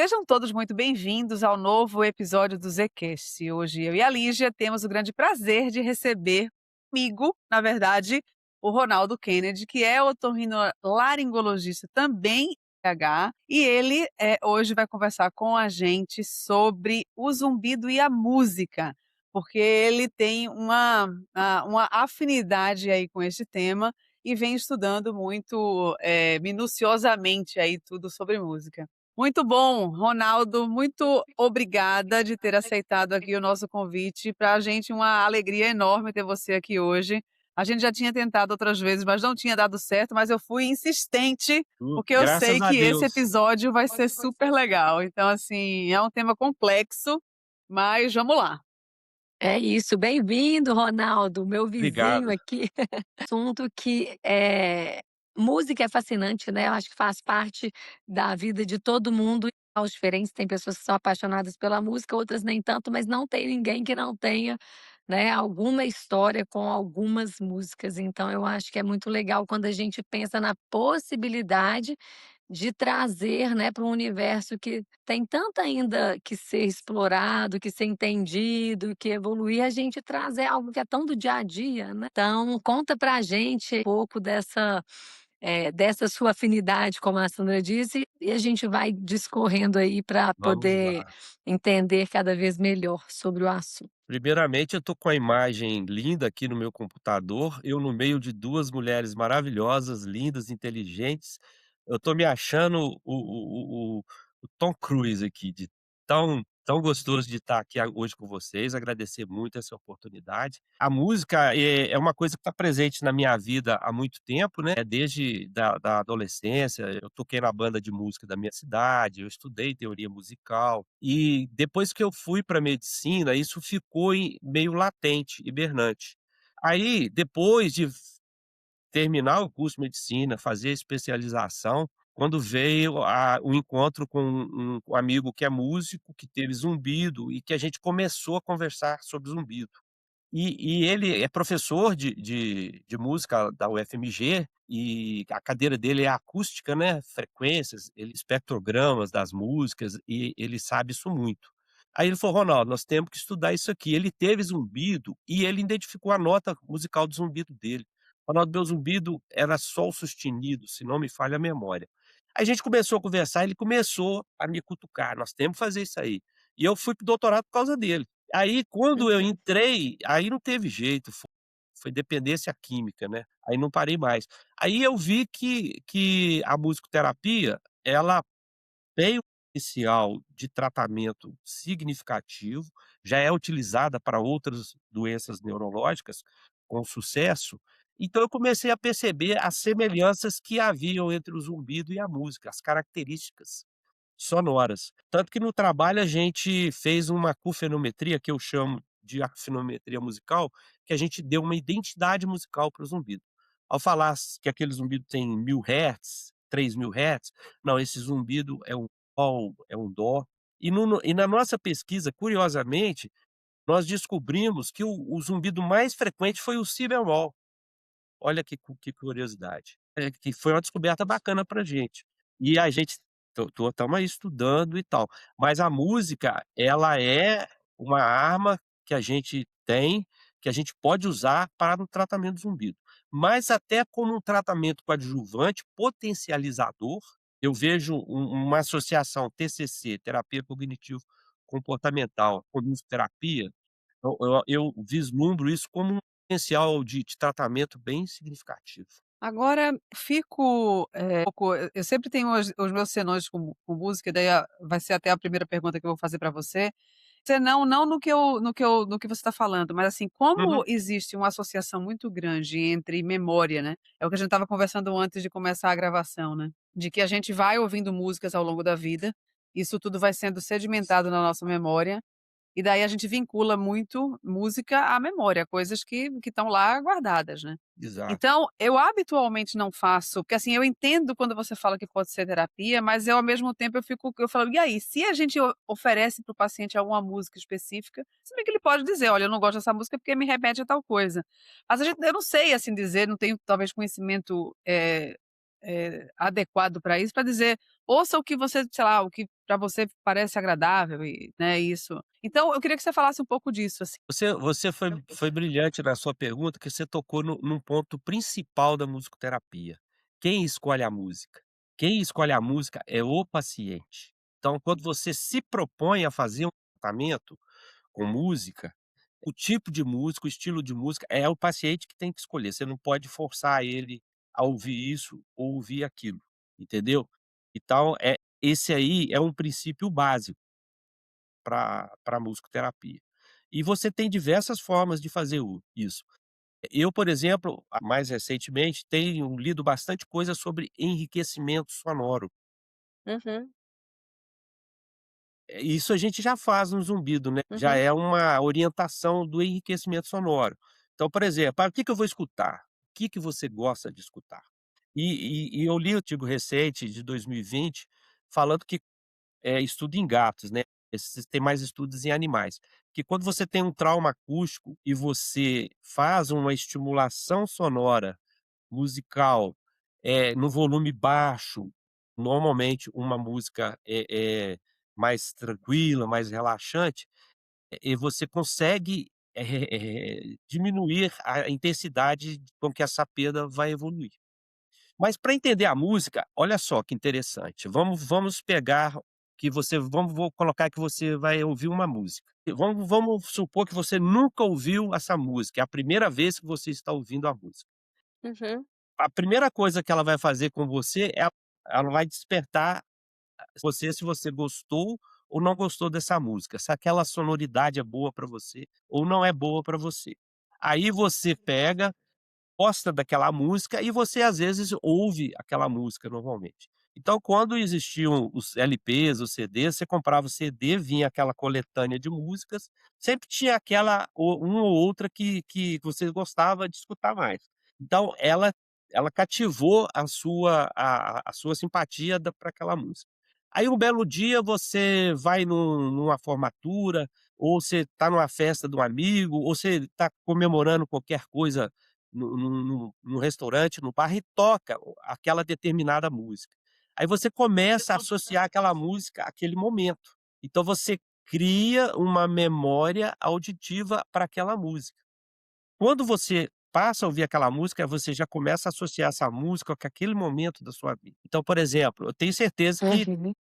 Sejam todos muito bem-vindos ao novo episódio do Zcast. Hoje eu e a Lígia temos o grande prazer de receber comigo, na verdade, o Ronaldo Kennedy, que é otorrinolaringologista também em PH, e ele hoje vai conversar com a gente sobre o zumbido e a música, porque ele tem uma afinidade aí com este tema e vem estudando muito minuciosamente aí tudo sobre música. Muito bom, Ronaldo, muito obrigada de ter aceitado aqui o nosso convite. Para a gente uma alegria enorme ter você aqui hoje. A gente já tinha tentado outras vezes, mas não tinha dado certo, mas eu fui insistente, porque eu Graças sei a que esse Deus. episódio vai ser super legal. Então, assim, é um tema complexo, mas vamos lá. É isso, bem-vindo Ronaldo, meu vizinho Obrigado. aqui. Assunto que, música é fascinante, né, eu acho que faz parte da vida de todo mundo, aos diferentes, tem pessoas que são apaixonadas pela música, outras nem tanto, mas não tem ninguém que não tenha, né, alguma história com algumas músicas, então eu acho que é muito legal quando a gente pensa na possibilidade de trazer, né, para um universo que tem tanto ainda que ser explorado, que ser entendido, que evoluir, a gente trazer algo que é tão do dia a dia, né. Então conta pra gente um pouco dessa sua afinidade, como a Sandra disse, e a gente vai discorrendo aí para Vamos poder lá. entender cada vez melhor sobre o assunto. Primeiramente, eu tô com a imagem linda aqui no meu computador, eu no meio de 2 mulheres maravilhosas, lindas, inteligentes. Eu tô me achando o Tom Cruise aqui, de tão gostoso de estar aqui hoje com vocês, agradecer muito essa oportunidade. A música é uma coisa que está presente na minha vida há muito tempo, né, desde da adolescência, eu toquei na banda de música da minha cidade, eu estudei teoria musical, e depois que eu fui para medicina, isso ficou meio latente, hibernante. Aí, depois de terminar o curso de medicina, fazer a especialização, quando veio o encontro com um amigo que é músico, que teve zumbido e que a gente começou a conversar sobre zumbido. E ele é professor de música da UFMG, e a cadeira dele é acústica, né, frequências, ele espectrogramas das músicas, e ele sabe isso muito. Aí ele falou: "Ronaldo, nós temos que estudar isso aqui". Ele teve zumbido e ele identificou a nota musical do zumbido dele. "Ronaldo, meu zumbido era sol sustenido, se não me falha a memória". Aí a gente começou a conversar, ele começou a me cutucar: "Nós temos que fazer isso aí". E eu fui para o doutorado por causa dele. Aí quando eu Uhum. entrei, aí não teve jeito, foi dependência química, né, aí não parei mais. Aí eu vi que a musicoterapia, ela tem um potencial de tratamento significativo, já é utilizada para outras doenças neurológicas com sucesso, então eu comecei a perceber as semelhanças que haviam entre o zumbido e a música, as características sonoras. Tanto que no trabalho a gente fez uma acufenometria, que eu chamo de acufenometria musical, que a gente deu uma identidade musical para o zumbido. Ao falar que aquele zumbido tem 1000 hertz, 3000 hertz, não, esse zumbido é um sol, é um dó. E na nossa pesquisa, curiosamente, nós descobrimos que o zumbido mais frequente foi o si bemol. Olha que curiosidade. Que foi uma descoberta bacana pra gente. E a gente estamos aí estudando e tal. Mas a música, ela é uma arma que a gente tem, que a gente pode usar para o tratamento do zumbido. Mas até como um tratamento coadjuvante, potencializador, eu vejo uma associação TCC, terapia cognitivo comportamental, com musicoterapia, eu vislumbro isso como um potencial de tratamento bem significativo. Agora fico, um pouco eu sempre tenho os meus senões com música, daí vai ser até a primeira pergunta que eu vou fazer para você. Senão não no que você está falando, mas assim, como Uhum. existe uma associação muito grande entre memória, né, é o que a gente estava conversando antes de começar a gravação, né, de que a gente vai ouvindo músicas ao longo da vida, isso tudo vai sendo sedimentado na nossa memória, e daí a gente vincula muito música à memória, coisas que estão lá guardadas, né. Exato. Então, eu habitualmente não faço, porque assim, eu entendo quando você fala que pode ser terapia, mas eu ao mesmo tempo eu falo: "E aí, se a gente oferece para o paciente alguma música específica", se bem que ele pode dizer: "Olha, eu não gosto dessa música porque me remete a tal coisa". Mas eu não sei, assim, dizer, não tenho talvez conhecimento, adequado para isso, para dizer: "Ouça o que você", sei lá, o que pra você parece agradável e, né, isso. Então eu queria que você falasse um pouco disso, assim. Você foi brilhante na sua pergunta, que você tocou num ponto principal da musicoterapia. Quem escolhe a música? Quem escolhe a música é o paciente. Então, quando você se propõe a fazer um tratamento com música, o tipo de música, o estilo de música, é o paciente que tem que escolher, você não pode forçar ele a ouvir isso ou ouvir aquilo, entendeu? Então, esse aí é um princípio básico pra musicoterapia. E você tem diversas formas de fazer o isso. Eu, por exemplo, mais recentemente, tenho lido bastante coisa sobre enriquecimento sonoro. Uhum, Isso a gente já faz no Zumbido, né, já uhum, é uma orientação do enriquecimento sonoro. Então, por exemplo: "Ah, o que que eu vou escutar? O que que você gosta de escutar?". E eu li um artigo recente de 2020 falando que, estudo em gatos, né, esses tem mais estudos em animais, que quando você tem um trauma acústico e você faz uma estimulação sonora musical, no volume baixo, normalmente uma música, mais tranquila, mais relaxante, e você consegue, diminuir a intensidade com que essa perda vai evoluir. Mas para entender a música, olha só que interessante, vamos pegar que você vou colocar que você vai ouvir uma música. Vamos supor que você nunca ouviu essa música, é a primeira vez que você está ouvindo a música. uhum, A primeira coisa que ela vai fazer com você é ela vai despertar você se você gostou ou não gostou dessa música, se aquela sonoridade é boa para você ou não é boa para você. Aí você pega, gosta daquela música e você às vezes ouve aquela música normalmente. Então quando existiam os LPs, os CDs, você comprava o CD, vinha aquela coletânea de músicas, sempre tinha aquela ou uma ou outra que você gostava de escutar mais. Então ela cativou a sua simpatia para aquela música. Aí um belo dia você vai numa formatura, ou você está numa festa de um amigo, ou você está comemorando qualquer coisa no restaurante, no bar e toca aquela determinada música. Aí você começa a associar aquela música àquele momento. Então você cria uma memória auditiva para aquela música. Quando você passa a ouvir aquela música, você já começa a associar essa música com aquele momento da sua vida. Então, por exemplo, eu tenho certeza que Uhum,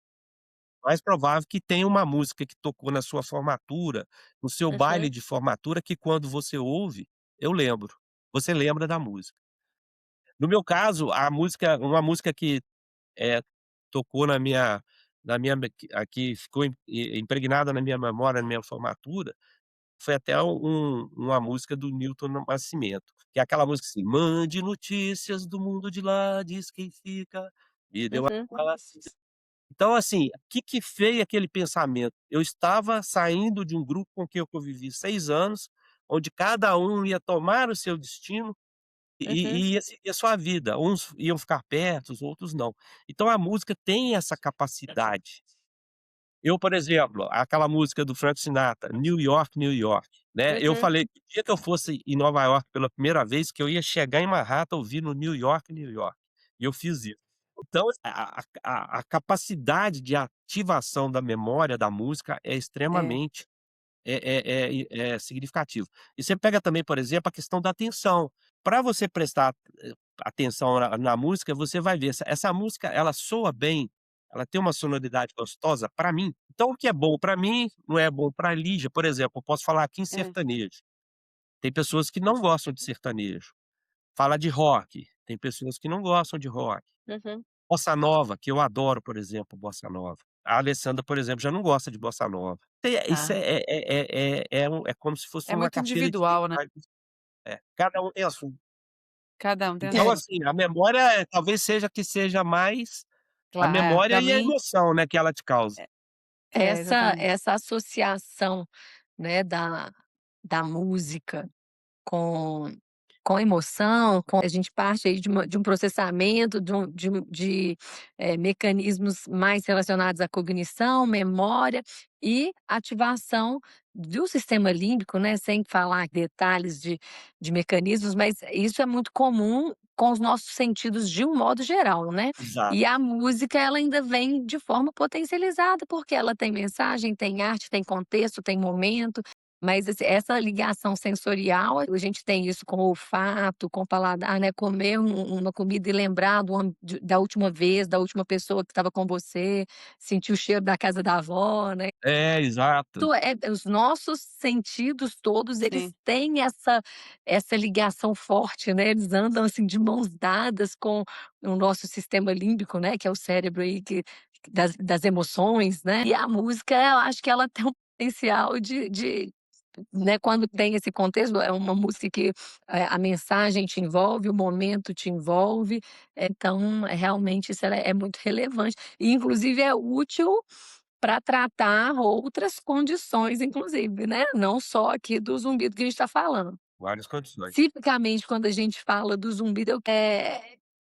mais provável que tenha uma música que tocou na sua formatura, no seu baile uhum, de formatura, que quando você ouve, eu lembro. Você lembra da música. No meu caso, a música uma música que, eh, tocou na minha que ficou impregnada na minha memória, na minha formatura, foi até uma música do Nilton Nascimento, que é aquela música assim: "Mande notícias do mundo de lá, diz quem fica, me deu a uhum, paz". Então, assim, o que que veio aquele pensamento? Eu estava saindo de um grupo com quem eu convivi 6 anos, onde cada um ia tomar o seu destino uhum, e ia seguir a sua vida. Uns iam ficar perto, os outros não. Então a música tem essa capacidade. Eu, por exemplo, aquela música do Frank Sinatra, New York, New York, né, eu uhum, falei que o dia que eu fosse em Nova York pela primeira vez, que eu ia chegar em Manhattan ouvindo New York, New York, e eu fiz isso. Então a capacidade de ativação da memória da música é É. extremamente é significativo. E você pega também, por exemplo, a questão da atenção. Para você prestar, atenção na música, você vai ver, essa música ela soa bem, ela tem uma sonoridade gostosa para mim, então o que é bom para mim, não é bom para a Lígia. Por exemplo, eu posso falar aqui em É. sertanejo, tem pessoas que não gostam de sertanejo. Fala de rock, tem pessoas que não gostam de rock. uhum. Bossa nova, que eu adoro, por exemplo, bossa nova. A Alessandra, por exemplo, já não gosta de bossa nova. Isso Tá. é como se fosse É uma muito carteira de individual, né. identidade. Cada um tem a sua. Cada um tem a Então, sua. assim, a memória talvez seja que seja mais a memória Pra e a mim emoção, né, que ela te causa. exatamente. essa associação, né, da música com com emoção, com a gente parte aí de um processamento, mecanismos mais relacionados à cognição, memória e ativação do sistema límbico, né, sem falar detalhes de mecanismos, mas isso é muito comum com os nossos sentidos de um modo geral, né. Exato. E a música ela ainda vem de forma potencializada, porque ela tem mensagem, tem arte, tem contexto, tem momento, mas essa ligação sensorial, a gente tem isso com o olfato, com o paladar, né, comer uma comida e lembrar da última vez, da última pessoa que estava com você, sentir o cheiro da casa da avó, né. É, exato. Os nossos sentidos todos, eles Sim. têm essa ligação forte, né, eles andam, assim, de mãos dadas com o nosso sistema límbico, né, que é o cérebro aí das emoções, né. E a música, eu acho que ela tem um potencial de né, quando tem esse contexto, é uma música que, a mensagem te envolve, o momento te envolve, então, realmente isso ela é muito relevante e inclusive é útil para tratar outras condições inclusive, né, não só aqui do zumbido que a gente está falando. Várias condições. Tipicamente, quando a gente fala do zumbido,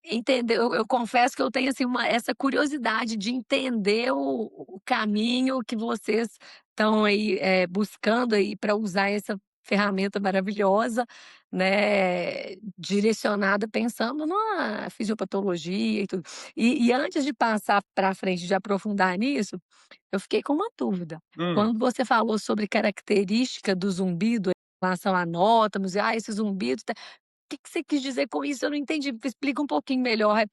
entender eu confesso que eu tenho, assim, essa curiosidade de entender o caminho que vocês estão aí, buscando aí para usar essa ferramenta maravilhosa, né, direcionada pensando na fisiopatologia e tudo. E antes de passar para frente, de aprofundar nisso, eu fiquei com uma dúvida. Hum. Quando você falou sobre característica do zumbido relação à nota, esse zumbido que você quis dizer com isso? Eu não entendi, explica um pouquinho melhor.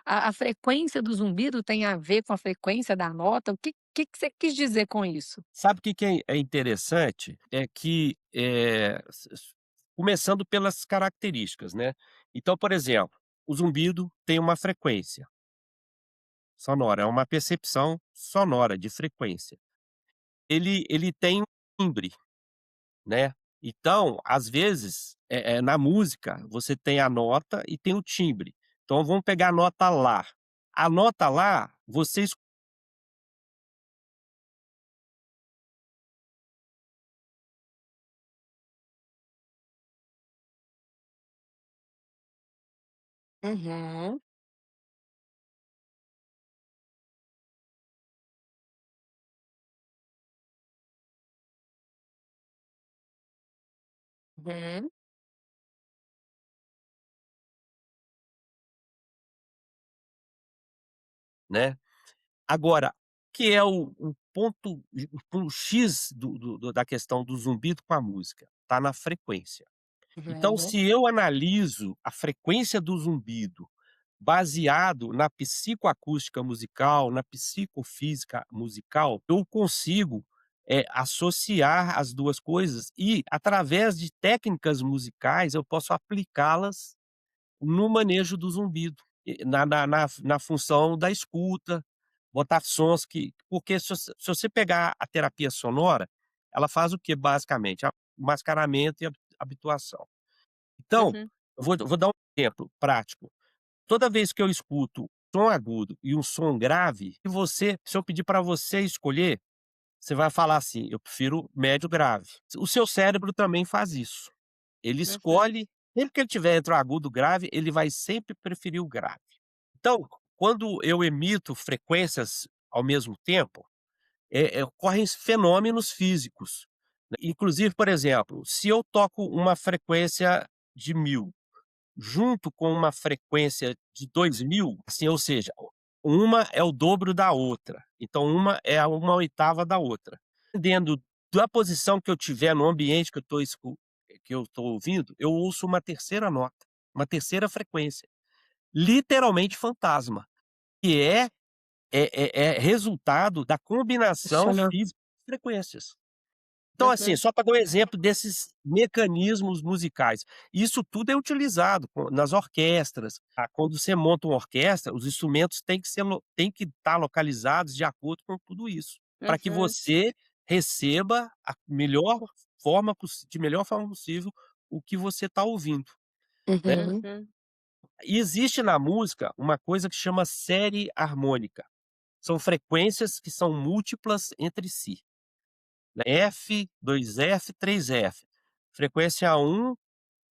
A frequência do zumbido tem a ver com a frequência da nota? O que você quis dizer com isso? Sabe o que que é interessante? É que, começando pelas características, né. Então, por exemplo, o zumbido tem uma frequência sonora, é uma percepção sonora de frequência. Ele tem um timbre, né. Então, às vezes, na música, você tem a nota e tem o timbre. Então vamos pegar a nota lá. A nota lá, você Uhum, uhum, né. Agora, que é o ponto X da questão do zumbido com a música, tá na frequência. Então, uhum, se eu analiso a frequência do zumbido, baseado na psicoacústica musical, na psicofísica musical, eu consigo, associar as 2 coisas e, através de técnicas musicais, eu posso aplicá-las no manejo do zumbido, na função da escuta, botar sons que porque se você pegar a terapia sonora, ela faz o que basicamente? Mascaramento e habituação. Então, Uhum, eu vou dar um exemplo prático. Toda vez que eu escuto som agudo e um som grave, se eu pedir para você escolher, você vai falar assim: "Eu prefiro médio grave". O seu cérebro também faz isso. Ele uhum, escolhe, sempre que ele tiver entre o agudo e o grave, ele vai sempre preferir o grave. Então, quando eu emito frequências ao mesmo tempo, ocorrem fenômenos físicos, né. Inclusive, por exemplo, se eu toco uma frequência de 1000 junto com uma frequência de 2000, assim, ou seja, uma é o dobro da outra, então uma é a uma oitava da outra. Dependendo da posição que eu tiver no ambiente que eu estou ouvindo, eu ouço uma terceira nota, uma terceira frequência, literalmente fantasma, que é resultado da combinação funcionou. física de frequências. Então, assim, uhum, só para dar um exemplo desses mecanismos musicais. Isso tudo é utilizado nas orquestras. Quando você monta uma orquestra, os instrumentos têm que estar localizados de acordo com tudo isso, para que uhum, você receba de melhor forma possível o que você está ouvindo, né. Uhum, uhum, E existe na música uma coisa que chama série harmônica. São frequências que são múltiplas entre si. F, 2F, 3F. Frequência 1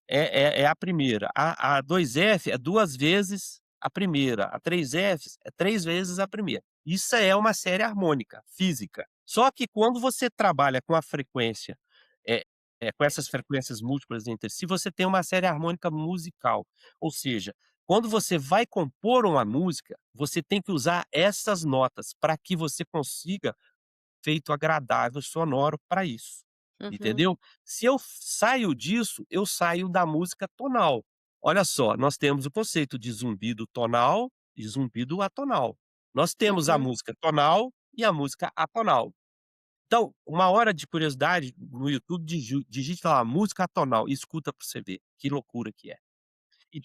é a primeira, a 2F é 2 vezes a primeira, a 3F é 3 vezes a primeira. Isso é uma série harmônica, física. Só que quando você trabalha com a frequência, eh com essas frequências múltiplas entre si, você tem uma série harmônica musical, ou seja, Quando você vai compor uma música, você tem que usar essas notas para que você consiga efeito agradável sonoro para isso, Uhum. entendeu? Se eu saio disso, eu saio da música tonal. Olha só, nós temos o conceito de zumbido tonal e zumbido atonal. Nós temos a Uhum. música tonal e a música atonal. Então, uma hora de curiosidade no YouTube, digite lá música atonal e escuta para você ver que loucura que é.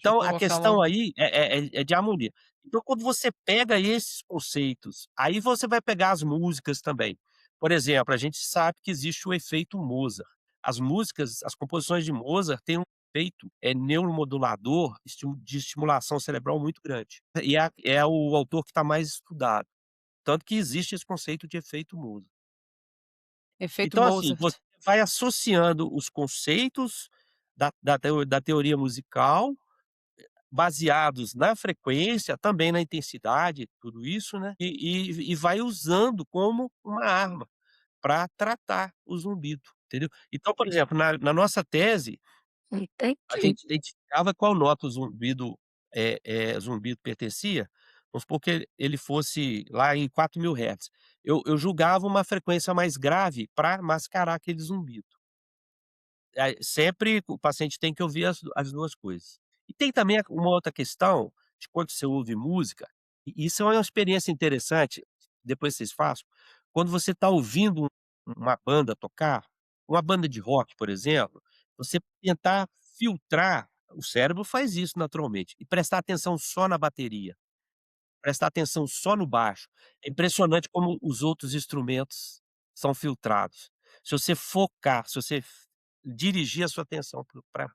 Deixa eu Então a colocar questão logo. aí é de harmonia. Então quando você pega esses conceitos, aí você vai pegar as músicas também. Por exemplo, a gente sabe que existe o efeito Mozart. As músicas, as composições de Mozart têm um efeito, neuromodulador, de estimulação cerebral muito grande. E é o autor que está mais estudado, tanto que existe esse conceito de efeito Mozart. Efeito Então assim, você Mozart. vai associando os conceitos da teoria musical baseados na frequência, também na intensidade, tudo isso, né, e vai usando como uma arma para tratar o zumbido, entendeu. Então, por exemplo, na nossa tese, a Entendi. gente identificava qual nota o zumbido pertencia, vamos supor que ele fosse lá em 4.000 hertz. Eu julgava uma frequência mais grave para mascarar aquele zumbido. Sempre o paciente tem que ouvir as 2 coisas. E tem também uma outra questão de quando você ouve música, e isso é uma experiência interessante, depois vocês façam, quando você está ouvindo uma banda tocar, uma banda de rock, por exemplo, você tentar filtrar, o cérebro faz isso naturalmente, e prestar atenção só na bateria. Prestar atenção só no baixo. É impressionante como os outros instrumentos são filtrados. Se você focar, se você dirigir a sua atenção para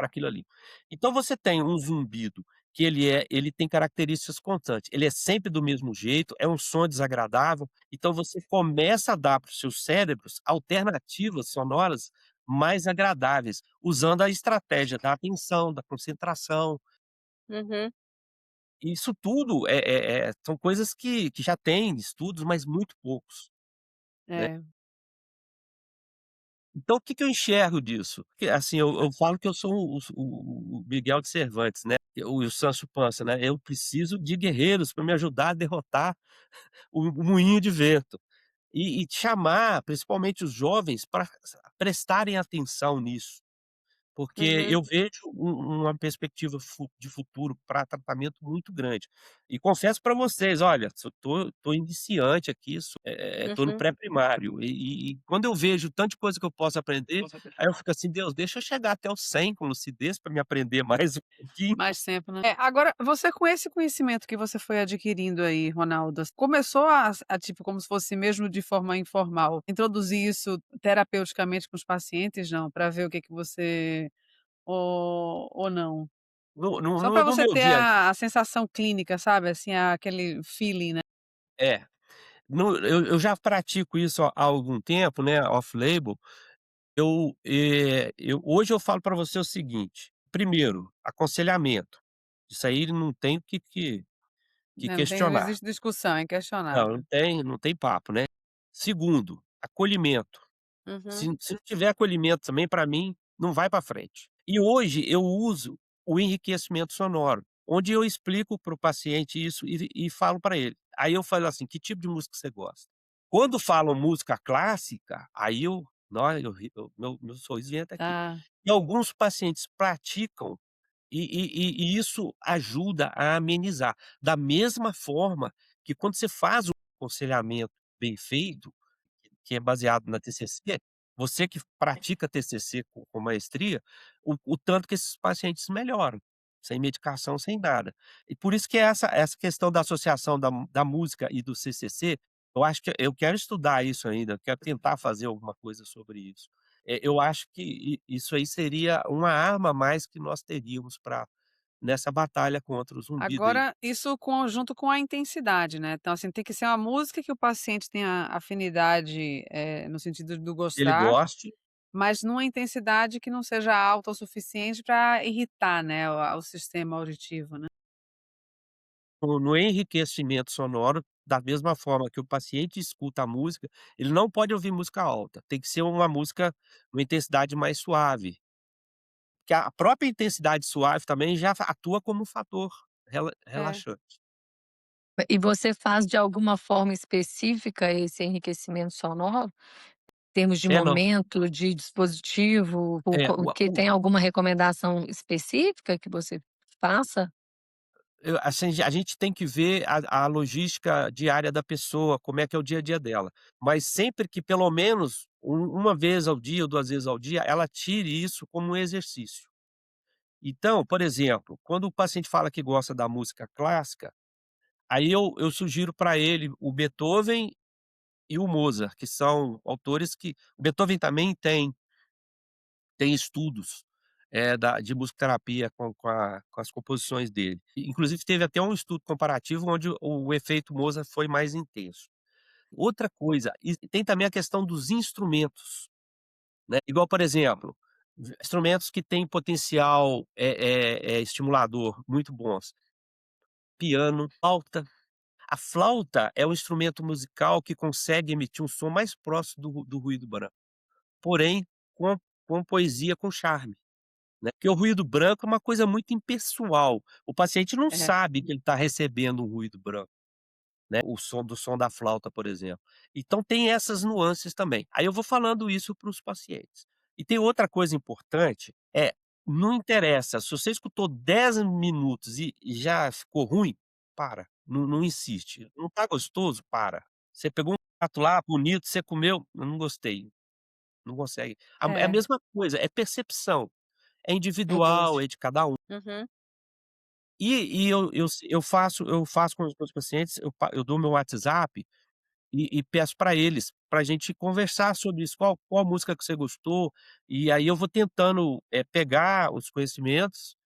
aquilo ali. Então você tem um zumbido que ele tem características constantes, ele é sempre do mesmo jeito, é um som desagradável, então você começa a dar para os seus cérebros alternativas sonoras mais agradáveis, usando a estratégia da atenção, da concentração. Uhum. Isso tudo são coisas que já tem estudos, mas muito poucos, né. É. Então o que que eu enxergo disso? Que assim, eu falo que eu sou o Miguel de Cervantes, né, o Sancho Pança, né, eu preciso de guerreiros para me ajudar a derrotar o moinho de vento. E chamar principalmente os jovens para prestarem atenção nisso. Porque Uhum. eu vejo uma perspectiva de futuro para tratamento muito grande. E confesso para vocês, olha, tô iniciante aqui, tô no Uhum. pré-primário, e quando eu vejo tanto de coisa que eu posso aprender, aí eu fico assim: "Deus, deixa eu chegar até os 100 com lucidez para me aprender mais um pouquinho". Mais tempo, né. Agora você com esse conhecimento que você foi adquirindo aí, Ronaldo, começou tipo, como se fosse mesmo de forma informal, introduzir isso terapeuticamente com os pacientes, não? Para ver o que que você ou não? Só para No você meu ter dia a sensação clínica, sabe, assim, aquele feeling, né. é, eu já pratico isso há algum tempo, né, off-label. Eu hoje eu falo para você o seguinte: primeiro, aconselhamento, isso aí não tem o que Né, não questionar. existe discussão, é Não, inquestionável. não tem papo, né. Segundo, acolhimento. Se Uhum. se não tiver acolhimento também, para mim, não vai para frente. E hoje eu uso o enriquecimento sonoro, onde eu explico para o paciente isso e falo para ele. Aí eu falo assim: "Que tipo de música você gosta?". Quando falam música clássica, aí eu ri meu sorriso vem até aqui. Tá. E alguns pacientes praticam e isso ajuda a amenizar. Da mesma forma que quando você faz o aconselhamento bem feito, que é baseado na TCC, você que pratica TCC com maestria, o tanto que esses pacientes melhoram, sem medicação, sem nada. E por isso que essa questão da associação da música e do CCC, eu acho que eu quero estudar isso ainda, quero tentar fazer alguma coisa sobre isso. Eu acho que isso aí seria uma arma a mais que nós teríamos para nessa batalha contra o zumbido aí. Agora, isso junto com a intensidade, né, então, assim, tem que ser uma música que o paciente tenha afinidade, no sentido do Ele gostar, goste. mas numa intensidade que não seja alta o suficiente para irritar, né, o sistema auditivo, né. No enriquecimento sonoro, da mesma forma que o paciente escuta a música, ele não pode ouvir música alta, tem que ser uma música, uma intensidade mais suave, que a própria intensidade suave também já atua como um fator É. relaxante. E você faz de alguma forma específica esse enriquecimento sonoro? Em termos de É, não. momento, de dispositivo, o É, co que tem alguma recomendação específica que você faça? assim, a gente tem que ver a logística diária da pessoa, como é que é o dia a dia dela. Mas sempre que pelo menos uma vez ao dia ou 2 vezes ao dia, ela tire isso como um exercício. Então, por exemplo, quando o paciente fala que gosta da música clássica, aí eu sugiro para ele o Beethoven e o Mozart, que são autores que o Beethoven também tem estudos, da de musicoterapia com as composições dele. Inclusive teve até um estudo comparativo onde o efeito Mozart foi mais intenso. Outra coisa, e tem também a questão dos instrumentos, né, igual, por exemplo, instrumentos que têm potencial, estimulador muito bons, piano, flauta. A flauta é um instrumento musical que consegue emitir um som mais próximo do ruído branco, porém com poesia, com charme. Né, porque o ruído branco é uma coisa muito impessoal, o paciente não É. sabe que ele está recebendo um ruído branco, né, o som da flauta, por exemplo. Então tem essas nuances também. Aí eu vou falando isso para os pacientes. E tem outra coisa importante, não interessa, se você escutou 10 minutos e já ficou ruim, para, não insiste. Não está gostoso? Para. Você pegou um prato lá bonito, você comeu, "Eu não gostei", não consegue. É a É, mesma coisa, é percepção. É individual, verdade. é de cada um. Uhum. Eu faço com os meus pacientes, eu dou meu WhatsApp e peço para eles, pra gente conversar sobre isso, qual música que você gostou, e aí eu vou tentando, pegar os conhecimentos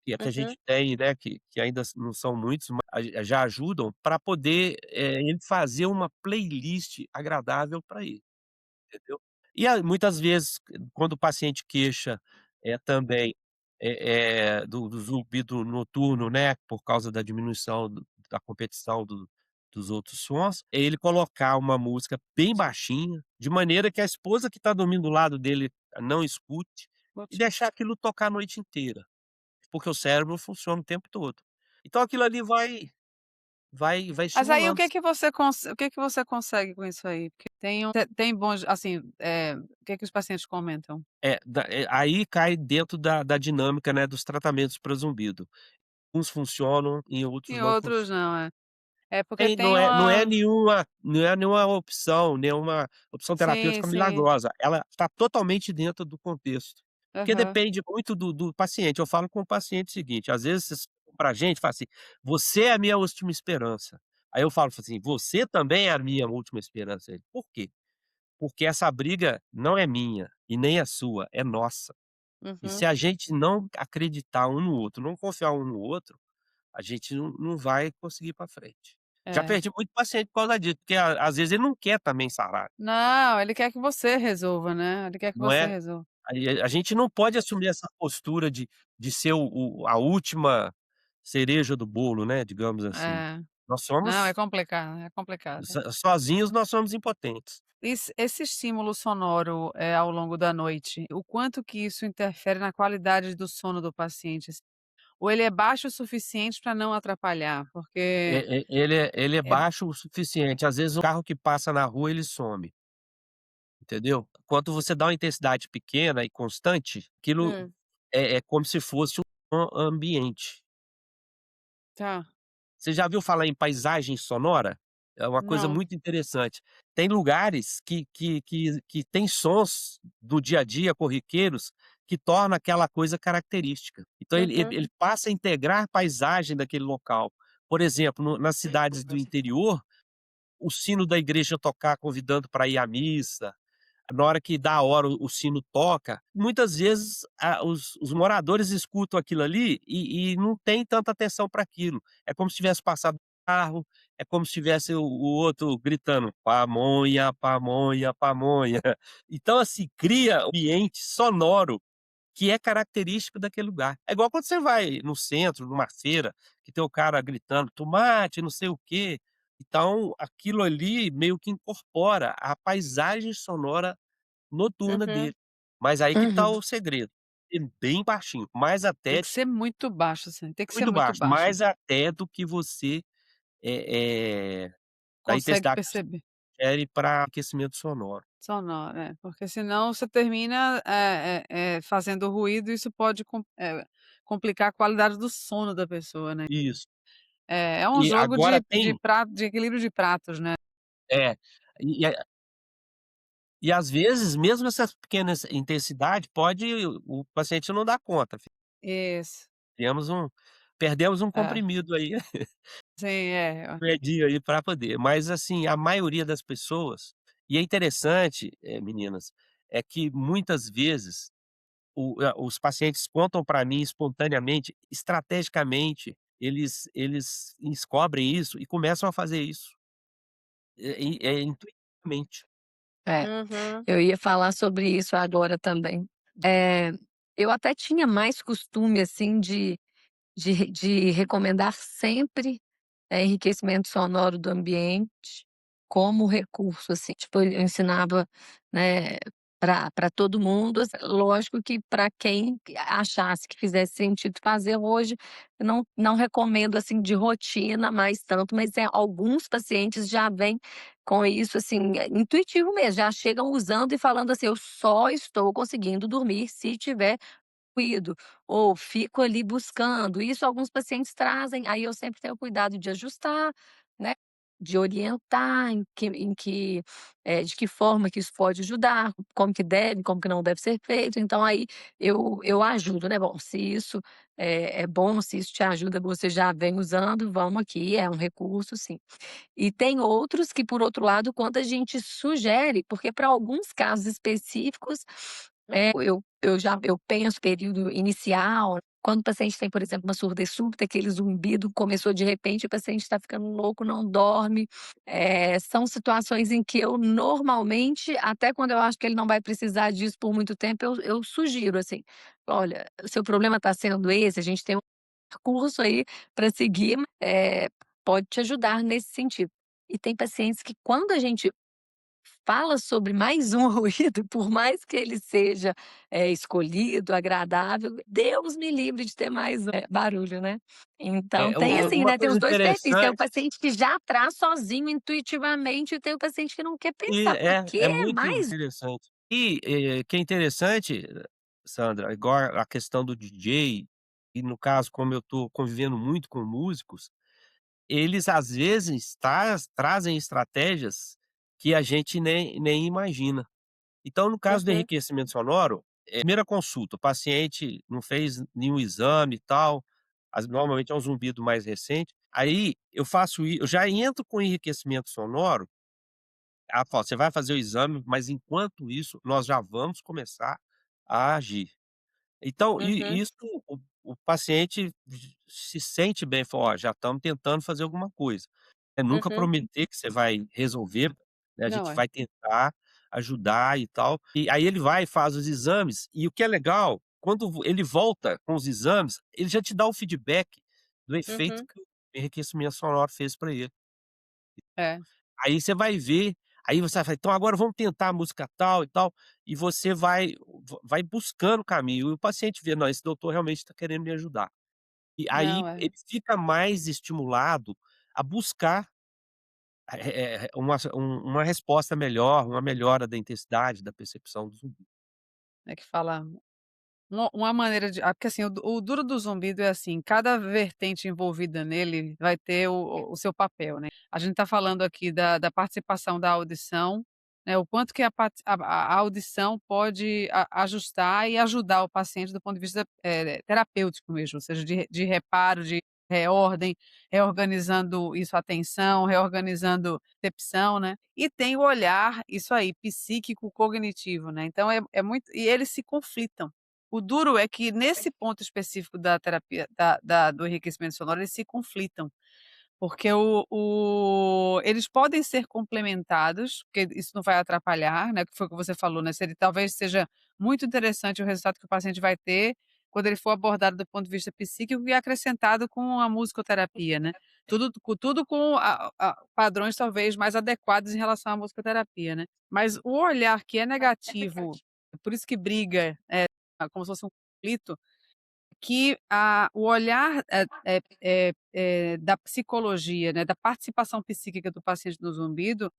que a Uhum. gente tem, né, que ainda não são muitos, mas já ajudam para poder, ele fazer uma playlist agradável para ele. Entendeu? E aí, muitas vezes, quando o paciente queixa, também, do zumbido noturno, né, por causa da diminuição da competição dos outros sons, é ele colocar uma música bem baixinha, de maneira que a esposa que está dormindo do lado dele não escute, e Ótimo. deixar aquilo tocar a noite inteira, porque o cérebro funciona o tempo todo. Então aquilo ali vai Mas aí estimulando. o que que você consegue com isso aí? Porque tem bons assim, o que que os pacientes comentam? Aí cai dentro da dinâmica, né, dos tratamentos para zumbido. Uns funcionam e outros E não outros funcionam. não, é. É porque Não tem é não é uma nenhuma não é nenhuma opção, nenhuma opção sim, terapêutica sim. milagrosa, ela está totalmente dentro do contexto. Porque Aham. depende muito do paciente, eu falo com o paciente o seguinte, às vezes pra gente fala assim: "Você é a minha última esperança". Aí eu falo assim: "Você também é a minha última esperança". Ele: "Por quê?". "Porque essa briga não é minha e nem é sua, é nossa". E se Uhum. a gente não acreditar um no outro, não confiar um no outro, a gente não vai conseguir ir pra frente. Já É. perdi muito paciente por causa disso, porque às vezes ele não quer também sarar, Não, ele quer que você resolva, né, ele quer que não você é? resolva. Aí a gente não pode assumir essa postura de ser a última cereja do bolo, né, digamos assim. É. Nós Não, é somos complicado, é complicado. sozinhos nós somos impotentes. Esse estímulo sonoro, ao longo da noite, o quanto que isso interfere na qualidade do sono do paciente, assim? Ou ele é baixo o suficiente para não atrapalhar? Porque Ele é é baixo o suficiente, às vezes o carro que passa na rua ele some. Entendeu? Quando você dá uma intensidade pequena e constante, aquilo Hum. é como se fosse um ambiente. tá. Você já viu falar em paisagem sonora? É uma coisa Não. muito interessante. Tem lugares que tem sons do dia a dia corriqueiros que torna aquela coisa característica. Então Uhum. ele passa a integrar a paisagem daquele local. Por exemplo, nas cidades do interior, o sino da igreja tocar convidando para ir à missa, na hora que dá a hora o sino toca, muitas vezes os moradores escutam aquilo ali e não tem tanta atenção para aquilo. É como se tivesse passado um carro, é como se tivesse o outro gritando: "Pamonha, pamonha, pamonha". Então, assim, cria um ambiente sonoro que é característico daquele lugar. É igual quando você vai no centro, numa feira, que tem o cara gritando: "Tomate, não sei o quê". Então, aquilo ali meio que incorpora a paisagem sonora noturna Uhum. dele. Mas aí que tá Uhum. o segredo, ser bem baixinho, Tem que ser muito baixo, assim, tem que ser muito muito baixo, baixo. mais até do que você, da Consegue intensidade que você perceber. quer para aquecimento sonoro. Sonoro, é, porque senão você termina, fazendo ruído e isso pode complicar a qualidade do sono da pessoa, né. Isso. É um E jogo agora de tem de equilíbrio de pratos, né. é, e e às vezes mesmo essas pequenas intensidade pode o paciente não dá conta, Isso, temos um perdemos um é. comprimido aí, Sim, é. medinho aí para poder, mas assim, a maioria das pessoas e é interessante, meninas, é que muitas vezes os pacientes contam para mim espontaneamente, estrategicamente, eles descobrem isso e começam a fazer isso, intuitivamente. É, Uhum. eu ia falar sobre isso agora também. Eh, eu até tinha mais costume, assim, de recomendar sempre, enriquecimento sonoro do ambiente como recurso, assim, tipo, eu ensinava, né, para todo mundo, assim, lógico que para quem achasse que fizesse sentido fazer hoje, eu não recomendo, assim, de rotina mais tanto, mas, alguns pacientes já vêm com isso, assim, intuitivo mesmo, já chegam usando e falando assim: "Eu só estou conseguindo dormir se tiver cuido, ou fico ali buscando, isso alguns pacientes trazem, aí eu sempre tenho cuidado de ajustar, né, de orientar de que forma que isso pode ajudar, como que deve, como que não deve ser feito, então aí eu ajudo, né, bom, se isso é bom, se isso te ajuda, você já vem usando, vamos aqui, é um recurso sim. E tem outros que, por outro lado, quando a gente sugere, porque para alguns casos específicos, eu penso período inicial, quando o paciente tem, por exemplo, uma surdez súbita, aquele zumbido começou de repente, o paciente está ficando louco, não dorme, são situações em que eu normalmente, até quando eu acho que ele não vai precisar disso por muito tempo, eu sugiro assim: "Olha, o seu problema está sendo esse, a gente tem um percurso aí para seguir, pode te ajudar nesse sentido". E tem pacientes que quando a gente fala sobre mais um ruído, por mais que ele seja, escolhido, agradável, Deus me livre de ter mais um, barulho, né. Então tem assim, Uma né, tem coisa os 2 perfis, tem o interessante paciente que já traz sozinho intuitivamente e tem o paciente que não quer e pensar, "Pra quê é muito mais?". interessante. E, que é interessante, Sandra, igual a questão do DJ, e no caso, como eu estou convivendo muito com músicos, eles às vezes trazem estratégias que a gente nem imagina. Então, no caso do Uhum. enriquecimento sonoro, primeira consulta, o paciente não fez nenhum exame e tal, normalmente é um zumbido mais recente, aí eu já entro com enriquecimento sonoro. Fala: "Você vai fazer o exame, mas enquanto isso, nós já vamos começar a agir". Então, Uhum. isso o paciente se sente bem, fala: "Ó, já estamos tentando fazer alguma coisa". É nunca Uhum. prometer que você vai resolver, né, a Não, gente é. vai tentar ajudar e tal. E aí ele vai e faz os exames, e o que é legal, quando ele volta com os exames, ele já te dá o feedback do efeito Uhum. que o enriquecimento sonoro fez para ele. É. Aí você vai ver, aí você vai falar: "Então agora vamos tentar a música tal e tal", e você vai buscando o caminho, e o paciente vê: "Não, esse doutor realmente está querendo me ajudar". E aí Não, é. ele fica mais estimulado a buscar, uma resposta melhor, uma melhora da intensidade, da percepção do zumbido. É que fala uma maneira de porque assim, o duro do zumbido é assim, cada vertente envolvida nele vai ter o seu papel, né. A gente está falando aqui da participação da audição, né, o quanto que a audição pode ajustar e ajudar o paciente do ponto de vista, terapêutico mesmo, ou seja, de reparo, de reordem, reorganizando isso, atenção, reorganizando percepção, né. E tem o olhar, isso aí, psíquico cognitivo, né, então é muito e eles se conflitam. O duro é que nesse ponto específico da terapia do enriquecimento sonoro, eles se conflitam, porque eles podem ser complementados, porque isso não vai atrapalhar, né, que foi o que você falou, né, se ele talvez seja muito interessante o resultado que o paciente vai ter, quando ele for abordado do ponto de vista psíquico e acrescentado com a musicoterapia, né. Tudo com padrões talvez mais adequados em relação à musicoterapia, né. Mas o olhar que é negativo, por isso que briga, como se fosse um conflito, que o olhar, da psicologia, né, da participação psíquica do paciente no zumbido,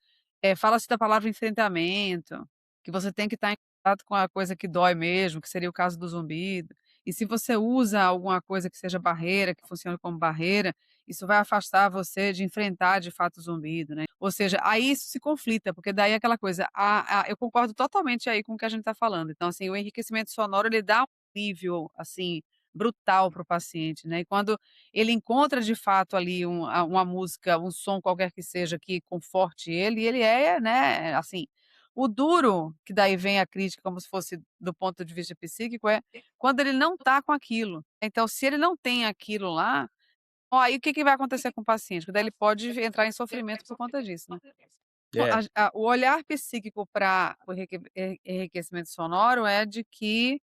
fala-se da palavra enfrentamento, que você tem que estar em contato com a coisa que dói mesmo, que seria o caso do zumbido. E se você usa alguma coisa que seja barreira, que funcione como barreira, isso vai afastar você de enfrentar de fato o zumbido, né. Ou seja, aí isso se conflita, porque daí é aquela coisa, eu concordo totalmente aí com o que a gente está falando. Então, assim, o enriquecimento sonoro ele dá um alívio, assim, brutal para o paciente, né. E quando ele encontra de fato ali uma música, um som qualquer que seja que conforte ele, e ele né, assim, o duro, que daí vem a crítica como se fosse do ponto de vista psíquico, é quando ele não tá com aquilo. Então se ele não tem aquilo lá, ó, aí o que que vai acontecer com o paciente? Que daí ele pode entrar em sofrimento por conta disso, né. Então É, o olhar psíquico para o enriquecimento sonoro é de que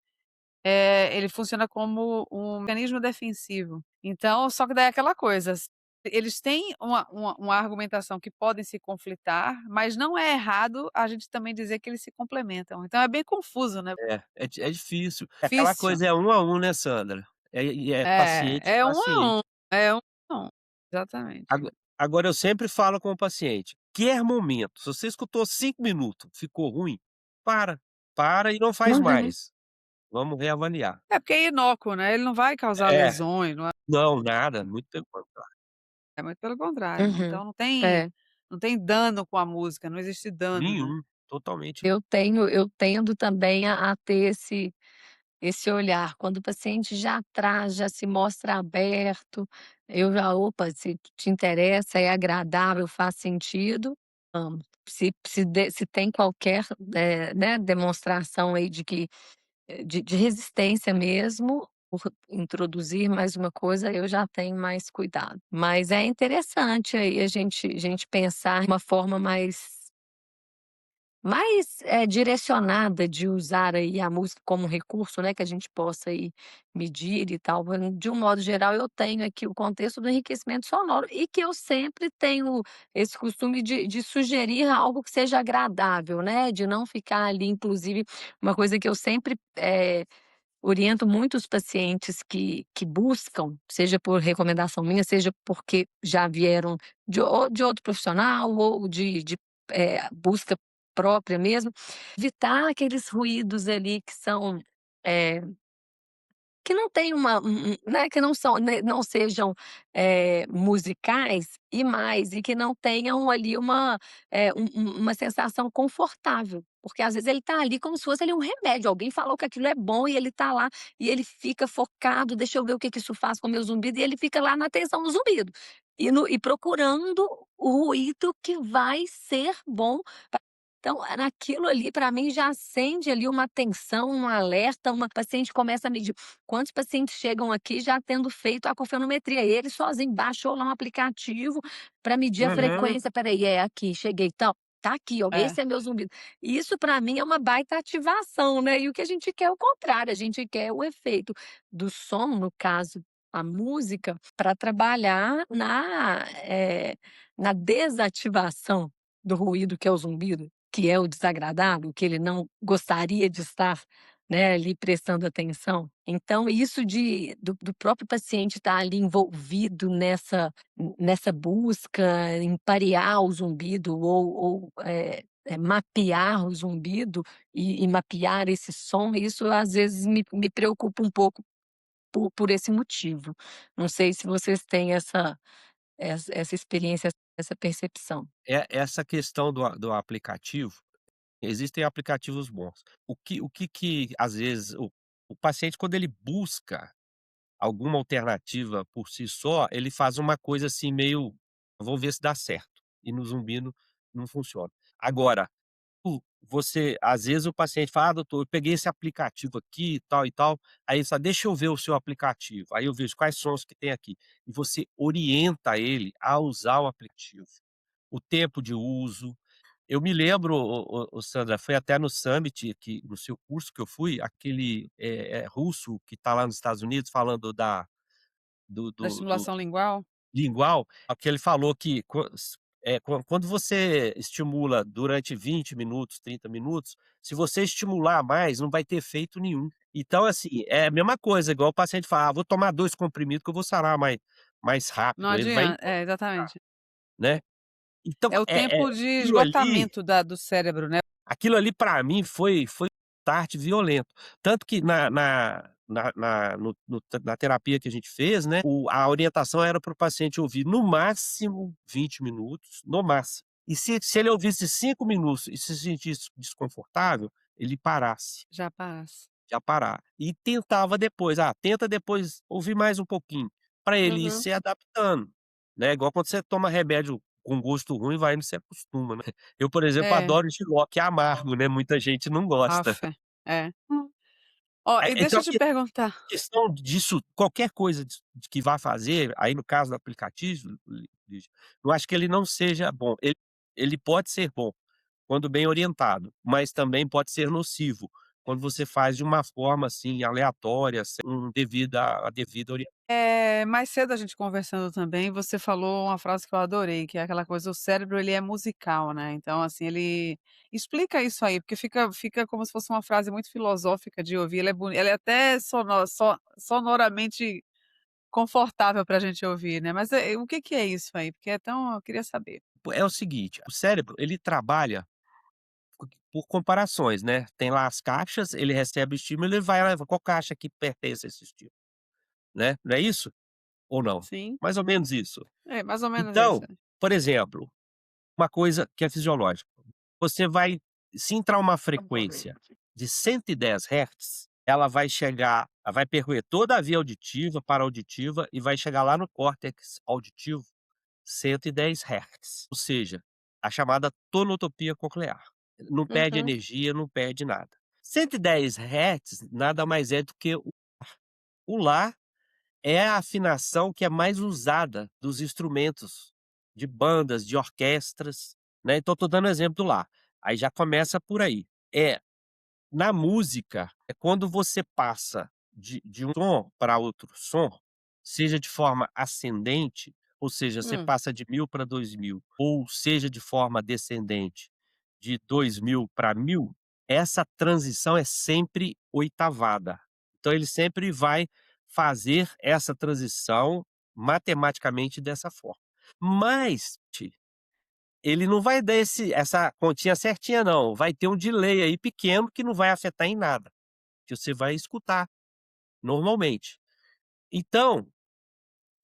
ele funciona como um mecanismo defensivo. Então, só que daí é aquela coisa, eles têm uma argumentação que podem se conflitar, mas não é errado a gente também dizer que eles se complementam. Então é bem confuso, né, é difícil. É aquela difícil. coisa, é um a um, né, Sandra? É paciente É, é um a paciente. um, é um a um, exatamente. Agora eu sempre falo com o paciente, qualquer momento, se você escutou 5 minutos, ficou ruim, para, para e não faz Uhum. mais. Vamos reavaliar. É porque é inócuo, né, ele não vai causar É, lesões, não é, não, nada, muito pelo contrário. é muito pelo contrário, Uhum. então É. não tem dano com a música, não existe dano, né. Nenhum, totalmente. Eu tendo também a ter esse olhar, quando o paciente já traz, já se mostra aberto, eu já: "Opa, se te interessa, é agradável, faz sentido, vamos". Se tem qualquer, né, demonstração aí de que de resistência mesmo, por introduzir mais uma coisa, eu já tenho mais cuidado. Mas é interessante aí a gente pensar uma forma mais, direcionada de usar aí a música como um recurso, né, que a gente possa aí medir e tal. De um modo geral, eu tenho aqui o contexto do enriquecimento sonoro e que eu sempre tenho esse costume de sugerir algo que seja agradável, né, de não ficar ali inclusive, uma coisa que eu sempre, oriento muitos pacientes que buscam, seja por recomendação minha, seja porque já vieram de outro profissional ou busca própria mesmo, evitar aqueles ruídos ali que são, eh que não tem né, que não são, né, não sejam, musicais e que não tenham ali uma sensação confortável, porque às vezes ele está ali como se fosse ali um remédio, alguém falou que aquilo é bom e ele está lá, e ele fica focado, deixa eu ver o que que isso faz com o meu zumbido, e ele fica lá na atenção no zumbido, e procurando o ruído que vai ser bom. Então, naquilo ali, para mim, já acende ali uma tensão, um alerta, uma paciente começa a medir. Quantos pacientes chegam aqui já tendo feito a cofenometria? Ele sozinho baixou lá um aplicativo para medir a Uhum. frequência. Espera aí, é aqui, cheguei. Então, tá aqui, ó, É. esse é meu zumbido. Isso para mim é uma baita ativação, né? E o que a gente quer é o contrário, a gente quer o efeito do som, no caso, a música, para trabalhar na desativação do ruído que é o zumbido, que é o desagradável, que ele não gostaria de estar, né, ali prestando atenção. Então isso do próprio paciente estar ali envolvido nessa busca em parear o zumbido ou mapear o zumbido e mapear esse som, isso às vezes me preocupa um pouco por esse motivo. Não sei se vocês têm essa experiência, essa percepção. Essa questão do aplicativo, existem aplicativos bons. O que às vezes o paciente, quando ele busca alguma alternativa por si só, ele faz uma coisa assim meio: "Vou ver se dá certo", e no zumbi não funciona. Agora, você às vezes o paciente fala: "Ah, doutor, eu peguei esse aplicativo aqui e tal", aí ele fala: "Deixa eu ver o seu aplicativo", aí eu vejo quais sons que tem aqui, e você orienta ele a usar o aplicativo, o tempo de uso. Eu me lembro, Sandra, foi até no Summit, que no seu curso que eu fui, aquele, russo que está lá nos Estados Unidos falando do Da do estimulação lingual? lingual, que ele falou que quando você estimula durante 20 minutos, 30 minutos, se você estimular mais, não vai ter efeito nenhum. Então, assim, é a mesma coisa, igual o paciente fala: "Ah, vou tomar 2 comprimidos que eu vou sarar mais Não rápido", ele vai adianta. É, intoxicar, exatamente. né. Então, É o tempo de aquilo ali esgotamento da do cérebro, né. aquilo ali para mim foi um start violento. Tanto que na terapia que a gente fez, né, a orientação era para o paciente ouvir no máximo 20 minutos, no máximo. E se ele ouvisse 5 minutos e se sentisse desconfortável, ele parasse, Já passa. já parar. E tentava depois, tenta depois ouvir mais um pouquinho, para ele ir Uhum. se adaptando, né, igual quando você toma remédio com gosto ruim, vai indo você acostuma, né. Eu, por exemplo, É, adoro Jiló, que é amargo, né, muita gente não gosta. afe. É. Ó, e deixa Então eu te perguntar. questão disso, qualquer coisa de que vá fazer, aí no caso do aplicativo, Lígia, eu acho que ele não seja bom. Ele pode ser bom, quando bem orientado, mas também pode ser nocivo, quando você faz de uma forma, assim, aleatória, sem a devida orientação. Mais cedo a gente conversando também, você falou uma frase que eu adorei, que é aquela coisa, o cérebro ele é musical, né, então assim, ele explica isso aí, porque fica como se fosse uma frase muito filosófica de ouvir, ela é até sonoramente confortável pra gente ouvir, né, mas, o que que é isso aí? Porque é tão eu queria saber. É o seguinte, o cérebro, ele trabalha por comparações, né, tem lá as caixas, ele recebe estímulo, ele vai lá: "Qual caixa que pertence a esse estímulo?", né, não é isso? Ou não? Sim, Mais ou menos isso. é mais ou menos isso, Então, por exemplo, uma coisa que é fisiológica, você vai se entrar uma frequência de 110 hertz, ela vai percorrer toda a via auditiva, para-auditiva e vai chegar lá no córtex auditivo, 110 hertz, ou seja, a chamada tonotopia coclear. Não perde Uhum. energia, não perde nada. 110 hertz nada mais é do que o Lá é a afinação que é mais usada dos instrumentos, de bandas, de orquestras, né, então estou dando exemplo do Lá. Aí já começa por aí. Na música, é quando você passa de um som para outro som, seja de forma ascendente, ou seja, você Hum, passa de 1000 para 2000, ou seja de forma descendente, de 2000 para 1000, essa transição é sempre oitavada. Então ele sempre vai fazer essa transição matematicamente dessa forma. Mas ele não vai dar essa continha certinha não, vai ter um delay aí pequeno que não vai afetar em nada, que você vai escutar normalmente. Então,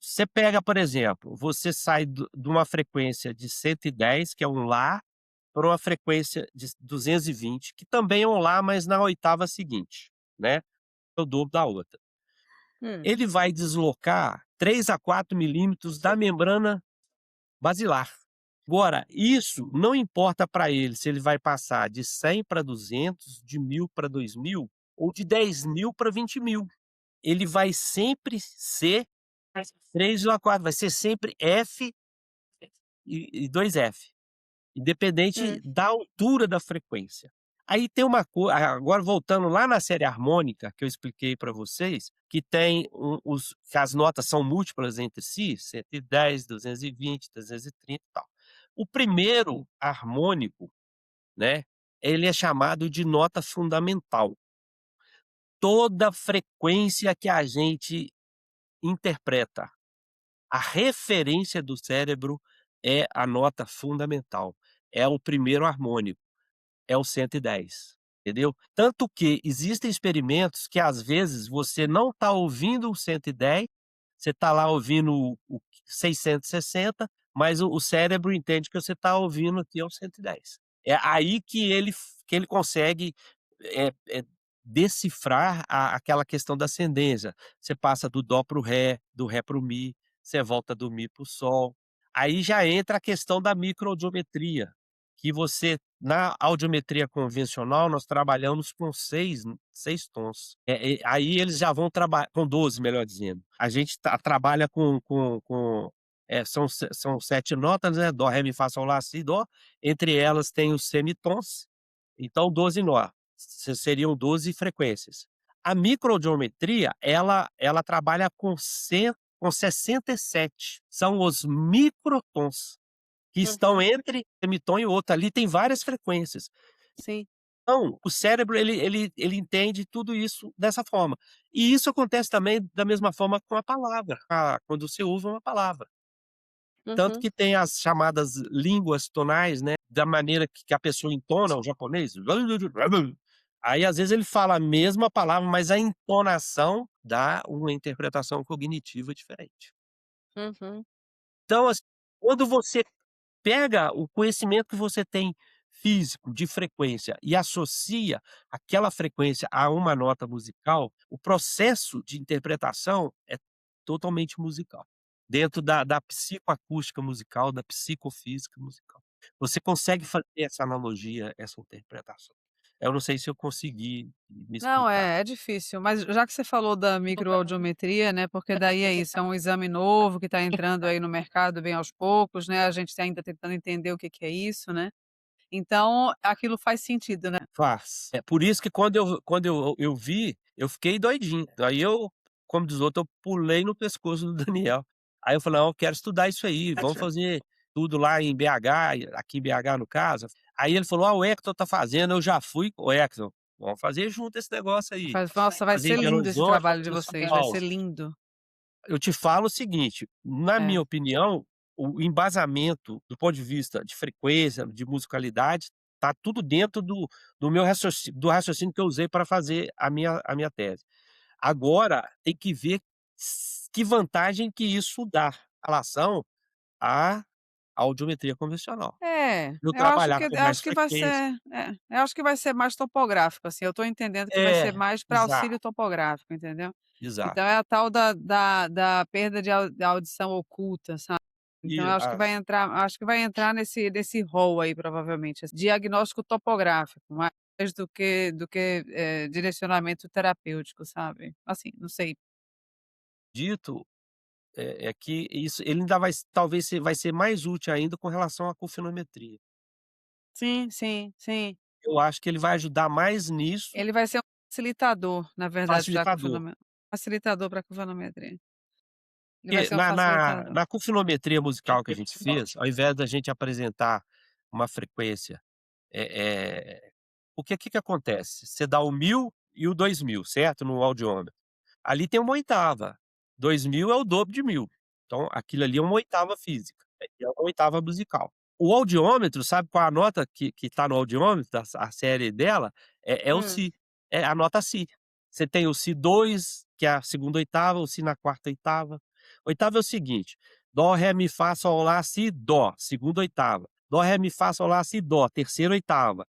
você pega, por exemplo, você sai de uma frequência de 110, que é um Lá, para uma frequência de 220, que também é um Lá, mas na oitava seguinte, né, é o dobro da outra. Hum. Ele vai deslocar 3 a 4 milímetros da membrana basilar. Agora, isso não importa para ele se ele vai passar de 100 para 200, de 1000 para 2000 ou de 10.000 para 20.000. Ele vai sempre ser 3,4, vai ser sempre F e 2F, independente Hum. da altura da frequência. Aí tem uma coisa, agora voltando lá na série harmônica que eu expliquei para vocês, que tem que as notas são múltiplas entre si, 110, 220, 330 e tal. O primeiro harmônico, né, ele é chamado de nota fundamental. Toda frequência que a gente interpreta, a referência do cérebro é a nota fundamental, é o primeiro harmônico. É o 110, entendeu. Tanto que existem experimentos que às vezes você não está ouvindo o 110, você está lá ouvindo o 660, mas o cérebro entende que você está ouvindo aqui é o 110. É aí que ele consegue, decifrar aquela questão da ascendência. Você passa do dó para o ré, do ré para o mi, você volta do mi para o sol. Aí já entra a questão da microaudiometria, que você na audiometria convencional, nós trabalhamos com seis tons. Aí eles já vão trabalhar com 12, melhor dizendo. A gente trabalha são 7 notas, né, dó, ré, mi, fá, sol, lá, si, dó. Entre elas tem os semitons, então 12 nó, seriam 12 frequências. A microaudiometria, ela trabalha com 67, são os microtons. que estão Uhum. entre semitom e outro, ali tem várias frequências. Sim. Então, o cérebro ele entende tudo isso dessa forma. E isso acontece também da mesma forma com a palavra, quando você ouve uma palavra. Tanto Uhum. que tem as chamadas línguas tonais, né, da maneira que a pessoa entona, o japonês. Aí, às vezes, ele fala a mesma palavra, mas a entonação dá uma interpretação cognitiva diferente. Uhum. Então, assim, quando você pega o conhecimento que você tem físico, de frequência, e associa aquela frequência a uma nota musical, o processo de interpretação é totalmente musical, dentro da psicoacústica musical, da psicofísica musical. Você consegue fazer essa analogia, essa interpretação. Eu não sei se eu consegui me Não, explicar. é difícil, mas já que você falou da microaudiometria, né, porque daí é isso, é um exame novo que está entrando aí no mercado bem aos poucos, né, a gente tá ainda tentando entender o que que é isso, né, então aquilo faz sentido, né. Faz. É por isso que quando eu vi, eu fiquei doidinho. Aí eu, como diz o outro, eu pulei no pescoço do Daniel. Aí eu falei: "Não, eu quero estudar isso aí, vamos fazer tudo lá em BH", aqui em BH no caso. Aí ele falou: "Ah, o Hector tá fazendo", eu já fui: "Ô Hector, vamos fazer junto esse negócio aí". Faz nossa, vai Fazer ser em Belo lindo esse Horizonte, trabalho de fazer em São vocês, vai ser Paulo. lindo. Eu te falo o seguinte, na É. minha opinião, o embasamento do ponto de vista de frequência, de musicalidade, tá tudo dentro do meu raciocínio que eu usei para fazer a minha tese. Agora, tem que ver que vantagem que isso dá, em relação à audiometria convencional. É, Eu eu acho trabalhar que com mais vai frequência. ser eu acho que vai ser mais topográfico, assim, eu estou entendendo que vai ser É, mais para auxílio exato, topográfico, entendeu. exato. Então é a tal da perda da audição oculta, sabe. Então E eu acho que vai entrar nesse rol aí provavelmente, esse diagnóstico topográfico, mais do que, direcionamento terapêutico, sabe. Assim, não sei. dito é que isso ele ainda talvez vai ser mais útil ainda com relação à confinometria. Sim, sim, sim. Eu acho que ele vai ajudar mais nisso, Ele vai ser um facilitador, na verdade, para facilitador. facilitador para confinometria. Ele vai Porque ser um na facilitador. na confinometria musical que a gente fez, ao invés da gente apresentar uma frequência, porque que acontece? Você dá o 1000 e o 2000, certo? No audiômetro. Ali tem uma oitava, 2000 é o dobro de 1000. Então aquilo ali é uma oitava física, é uma oitava musical. O audiômetro, sabe qual a nota que tá no audiômetro, a série dela? É o Hum. si, é a nota si. Você tem o si2, que é a segunda oitava, o si na quarta oitava. Oitava é o seguinte: dó, ré, mi, fá, sol, lá, si, dó, segunda oitava. Dó, ré, mi, fá, sol, lá, si, dó, terceira oitava.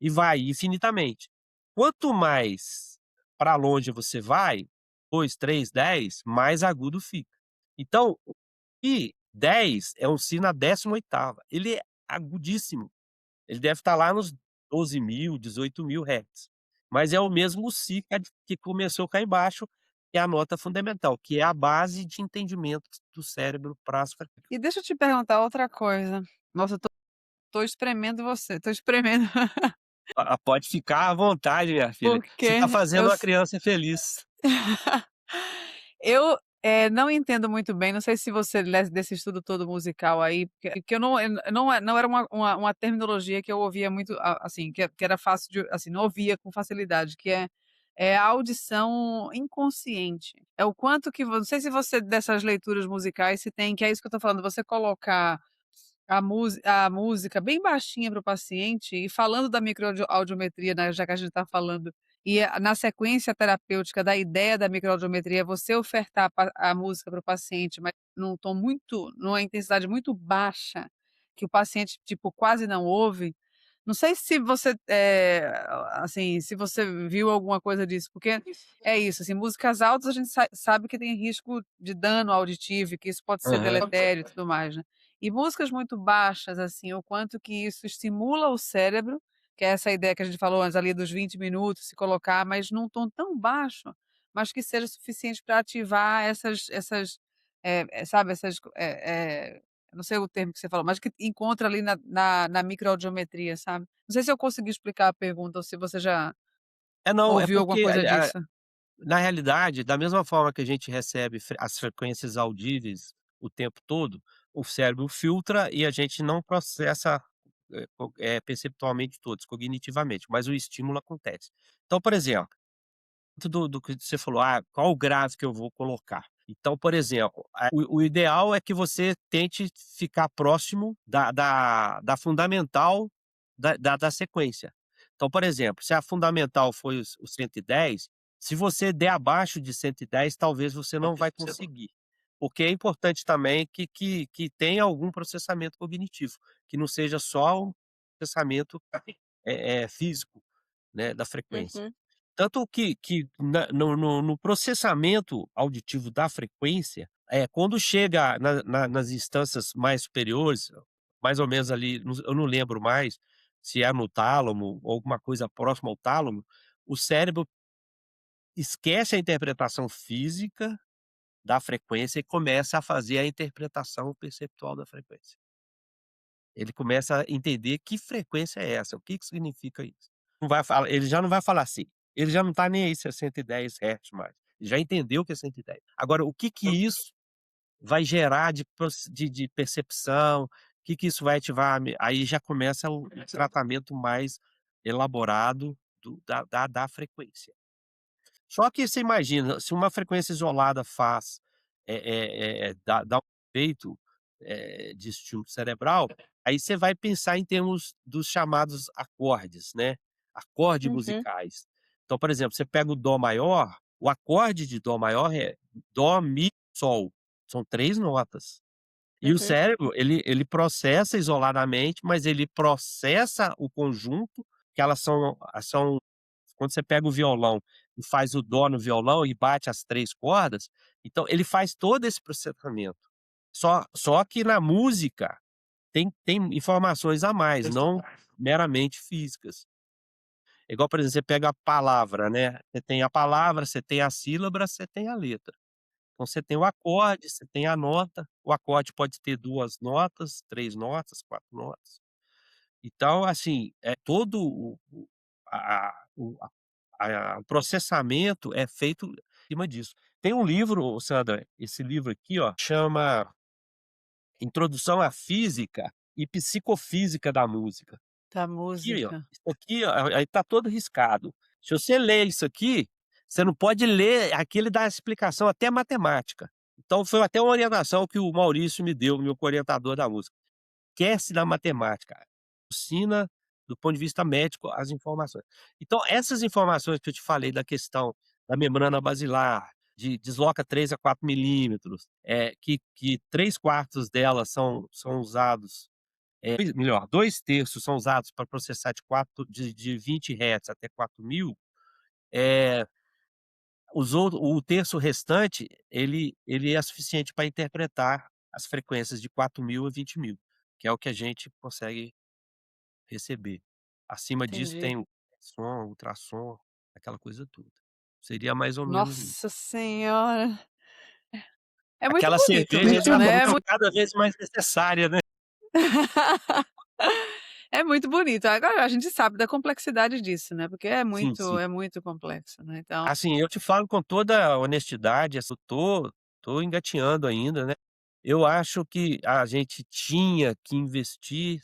E vai infinitamente. Quanto mais para longe você vai, 2, 3, 10, mais agudo fica. Então, o si10 é um si na 18ª, ele é agudíssimo, ele deve estar lá nos 12.000, 18.000 hertz, mas é o mesmo si que começou cá embaixo, que é a nota fundamental, que é a base de entendimento do cérebro para as frequências. E deixa eu te perguntar outra coisa. Nossa, eu tô espremendo você, tô espremendo, Pode ficar à vontade, minha filha, você está porque fazendo uma criança feliz. eu, não entendo muito bem, não sei se você desse estudo todo musical aí, porque eu não era uma terminologia que eu ouvia muito, assim, que era fácil de assim, não ouvia com facilidade, que é a audição inconsciente. É o quanto que não sei se você dessas leituras musicais se tem que é isso que eu tô falando, você colocar a música bem baixinha para o paciente e falando da microaudiometria, né, já que a gente está falando, e na sequência terapêutica da ideia da microaudiometria, você ofertar a música para o paciente, mas num tom muito numa intensidade muito baixa, que o paciente, tipo, quase não ouve. Não sei se você, assim, se você viu alguma coisa disso, porque é isso, assim, músicas altas a gente sabe que tem risco de dano auditivo e que isso pode ser Aham. deletério e tudo mais, né. E músicas muito baixas, assim, o quanto que isso estimula o cérebro, que é essa ideia que a gente falou antes ali dos 20 minutos, se colocar, mas num tom tão baixo, mas que seja suficiente para ativar sabe, eu não sei o termo que você falou, mas que encontra ali na microaudiometria, sabe. Não sei se eu consegui explicar a pergunta ou se você já Não, é ouviu alguma porque coisa disso. na realidade, da mesma forma que a gente recebe as frequências audíveis o tempo todo, o cérebro filtra e a gente não processa, perceptualmente todos, cognitivamente, mas o estímulo acontece. Então, por exemplo, do que você falou: "Ah, qual o grave que eu vou colocar?". Então, por exemplo, o ideal é que você tente ficar próximo da fundamental da sequência. Então, por exemplo, se a fundamental foi o 110, se você der abaixo de 110, talvez você não vai conseguir. Porque é importante também que tenha algum processamento cognitivo, que não seja só um processamento, físico, né, da frequência. Uhum, Tanto que na no processamento auditivo da frequência, quando chega nas instâncias mais superiores, mais ou menos ali, eu não lembro mais se é no tálamo ou alguma coisa próxima ao tálamo, o cérebro esquece a interpretação física da frequência e começa a fazer a interpretação perceptual da frequência. Ele começa a entender que frequência é essa, o que que significa isso. Não vai falar ele já não vai falar assim, ele já não tá nem aí se é 110 hertz mais, ele já entendeu que é 110. Agora o que que isso vai gerar de percepção, o que que isso vai ativar aí já começa o tratamento mais elaborado da frequência. Só que você imagina, se uma frequência isolada faz, dá um efeito, de estímulo cerebral, aí você vai pensar em termos dos chamados acordes, né, acordes uhum, musicais. Então, por exemplo, você pega o dó maior, o acorde de dó maior é dó, mi, sol, são 3 notas. E o uhum, cérebro, ele processa isoladamente, mas ele processa o conjunto, que elas são quando você pega o violão e faz o dó no violão e bate as 3 cordas, então ele faz todo esse processamento. Só que na música tem informações a mais, não meramente físicas. É igual, por exemplo, você pega a palavra, né, você tem a palavra, você tem a sílaba, você tem a letra. Então você tem o acorde, você tem a nota, o acorde pode ter 2 notas, 3 notas, 4 notas. Então, assim, é todo o processamento é feito em cima disso. Tem um livro, Sandra, esse livro aqui, ó, chama Introdução à Física e Psicofísica da Música. Da Aqui, ó, música. isso aqui, ó, aí tá todo riscado. Se você ler isso aqui, você não pode ler aqui, ele dá explicação até matemática. Então foi até uma orientação que o Maurício me deu, meu orientador da música. Esquece da matemática, ensina do ponto de vista médico as informações. Então essas informações que eu te falei da questão da membrana basilar, de desloca 3 a 4 milímetros, que 3/4 delas são usados, melhor, 2/3 são usados para processar de 20 Hz até 4.000, eh, o terço restante, ele é suficiente para interpretar as frequências de 4.000 a 20.000, que é o que a gente consegue receber. Acima disso Entendi. tem o som, ultrassom, aquela coisa toda. Seria mais ou menos isso. Nossa senhora. É muito Aquela bonito cerveja mesmo, já né, ficou cada vez mais necessária, né. é muito bonito. Agora a gente sabe da complexidade disso, né, porque Sim, sim. é muito complexo, né, então Assim, eu te falo com toda a honestidade, assim, eu tô engatinhando ainda, né. Eu acho que a gente tinha que investir,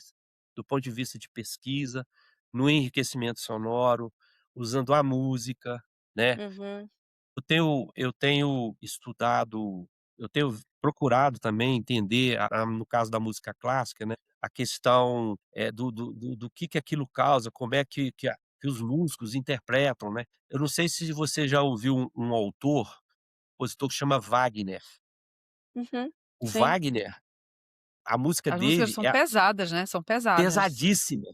do ponto de vista de pesquisa, no enriquecimento sonoro, usando a música, né. uhum, Eu tenho estudado, eu tenho procurado também entender no caso da música clássica, né, a questão, do que aquilo causa, como é que os músicos interpretam, né. Eu não sei se você já ouviu um autor, compositor que chama Wagner. uhum, O sim, Wagner, a música as músicas dele são é pesadas, né, são pesadas, pesadíssima.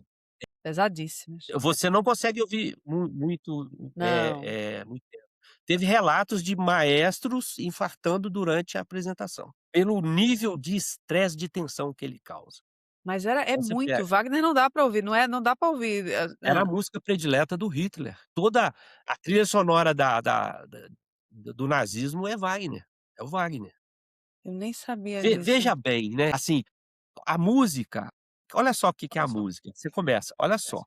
pesadíssimas. Você não consegue ouvir muito, Não, muito tempo. Teve relatos de maestros infartando durante a apresentação, pelo nível de estresse, de tensão que ele causa. mas é Então você muito, pega, Wagner não dá pra ouvir, não dá pra ouvir, era a música predileta do Hitler. Toda a trilha sonora do nazismo é Wagner, é o Wagner. eu nem sabia disso. Veja bem, né, assim, a música, olha só o que que é a música, você começa, olha só: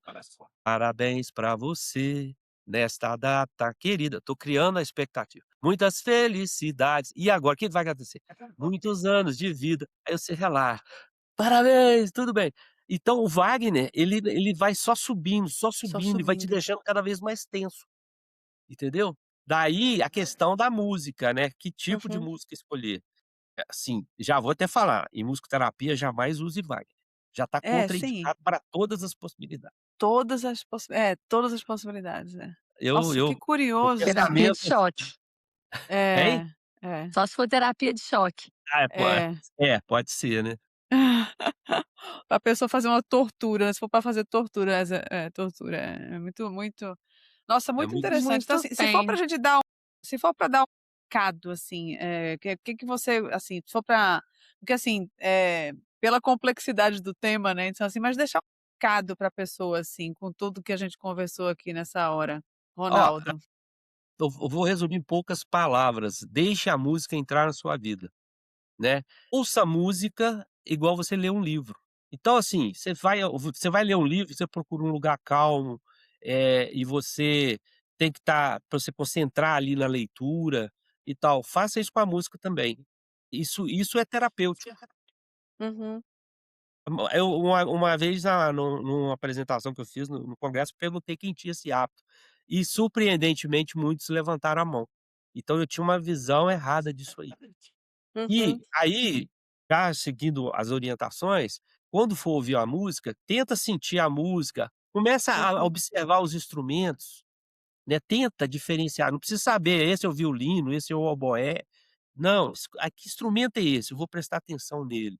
"Parabéns pra você". nesta data querida, tô criando a expectativa. Muitas felicidades. E agora, o que vai acontecer? Muitos anos de vida. Aí você relaxa. Parabéns, tudo bem. Então o Wagner, ele vai só Só subindo e vai te subindo. deixando cada vez mais tenso, entendeu? Daí a questão da música, né, que tipo de Uhum. música escolher. Assim, já vou até falar, em musicoterapia jamais use Wagner, já está É, sim. contraindicado para todas as possibilidades. Todas as possibilidades, é. Eu Nossa, que eu o curioso. Terapia de pensamento choque. hein? É, é, Só se for terapia de choque. Ah, é. pode ser, né. Pra pessoa fazer uma tortura, né, se for pra fazer tortura, tortura, é muito muito nossa, É muito muito interessante. Então, Muito assim, se for pra tem. gente dar se for pra dar um recado, assim, que você, assim, se for pra porque, assim, pela complexidade do tema, né, então, assim, mas deixar um recado pra pessoa, assim, com tudo que a gente conversou aqui nessa hora, ó, Ronaldo. eu vou resumir em poucas palavras, deixe a música entrar na sua vida. Né. Ouça música igual você lê um livro. Então, assim, você vai ler um livro, você procura um lugar calmo, e você tem que estar pra você concentrar ali na leitura e tal. Faça isso com a música também. Isso é terapêutico. Uhum. Eu uma vez numa apresentação que eu fiz no congresso, perguntei quem tinha esse hábito, e surpreendentemente muitos levantaram a mão. Então eu tinha uma visão errada disso aí. E Uhum. aí, já seguindo as orientações, quando for ouvir a música, tenta sentir a música, começa a Uhum. observar os instrumentos, né, tenta diferenciar, não precisa saber, esse é o violino, esse é o oboé, não, que instrumento é esse? Eu vou prestar atenção nele.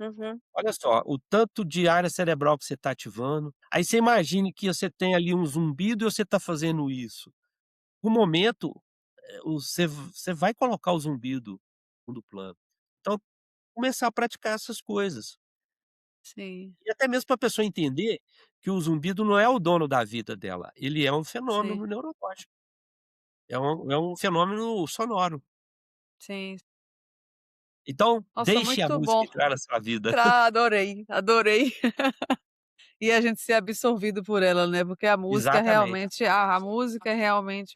Uhum. Olha só, o tanto de área cerebral que você está ativando, aí você imagine que você tem ali um zumbido e você está fazendo isso. No momento, você vai colocar o zumbido no segundo plano. Então começar a praticar essas coisas. Sim, E até mesmo para a pessoa entender que o zumbido não é o dono da vida dela, ele é um sim, fenômeno neurológico, é um fenômeno sonoro. sim. Então, Nossa, deixe a muito música bom. entrar na sua vida. Adorei, adorei. E a gente ser absorvido por ela, né, porque a música Exatamente. realmente a música é realmente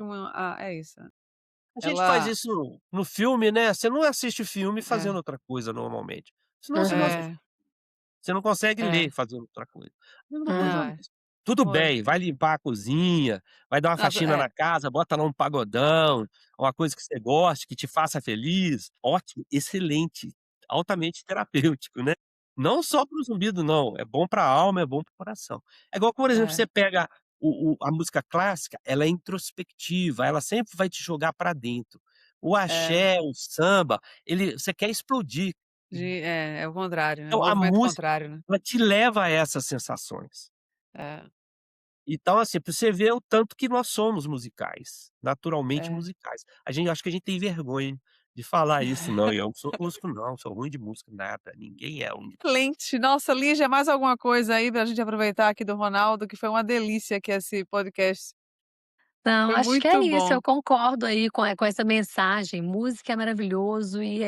é isso. A gente faz Ela isso no filme, né, você não assiste filme fazendo é, outra coisa normalmente, senão você não Uhum. assiste. é, Você não consegue ler é. fazendo outra coisa. A mesma coisa é a Não, Hum. é. música. Tudo Foi. bem, vai limpar a cozinha, vai dar uma Nossa, faxina na casa, bota lá um pagodão, uma coisa que você goste, que te faça feliz. Ótimo, excelente, altamente terapêutico, né. Não só para o zumbido não, é bom para a alma, é bom para o coração. É igual, por exemplo, é, você pega a música clássica, ela é introspectiva, ela sempre vai te jogar para dentro. O é, axé, o samba, você quer explodir. é o contrário, né, o Então a movimento música, contrário, né. ela te leva a essas sensações. É, Então, assim, pra você ver o tanto que nós somos musicais, naturalmente é. musicais. Acho que a gente tem vergonha de falar isso. "Não, eu não sou músico não, sou ruim de música", nada, ninguém é ruim. Excelente. Nossa, Lígia, mais alguma coisa aí pra gente aproveitar aqui do Ronaldo, que foi uma delícia aqui esse podcast. Não, Foi acho que é muito isso, bom. eu concordo aí com essa mensagem, música é maravilhoso e,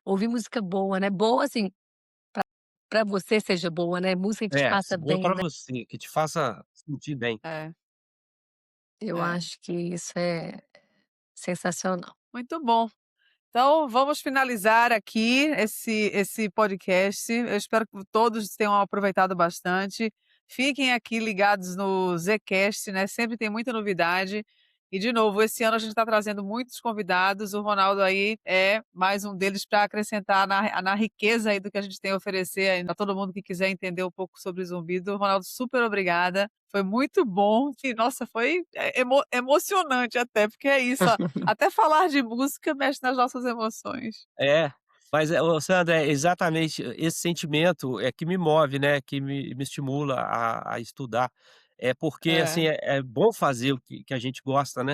ouvir música boa, né, boa assim, pra você seja boa, né, música que te É, faça boa bem, pra né, você, que te faça sentir bem. É, eu é. acho que isso é sensacional. Muito bom. Então, vamos finalizar aqui esse podcast. Eu espero que todos tenham aproveitado bastante. Fiquem aqui ligados no Zcast, né? Sempre tem muita novidade. E, de novo, esse ano a gente está trazendo muitos convidados. O Ronaldo aí é mais um deles para acrescentar na riqueza aí do que a gente tem a oferecer para todo mundo que quiser entender um pouco sobre zumbido. Ronaldo, super obrigada. Foi muito bom. E, nossa, foi emocionante até, porque é isso. Até falar de música mexe nas nossas emoções. É, mas, ô Sandra, é exatamente esse sentimento é que me move, né, que me estimula a estudar. É porque, assim, É, é bom fazer o que a gente gosta, né.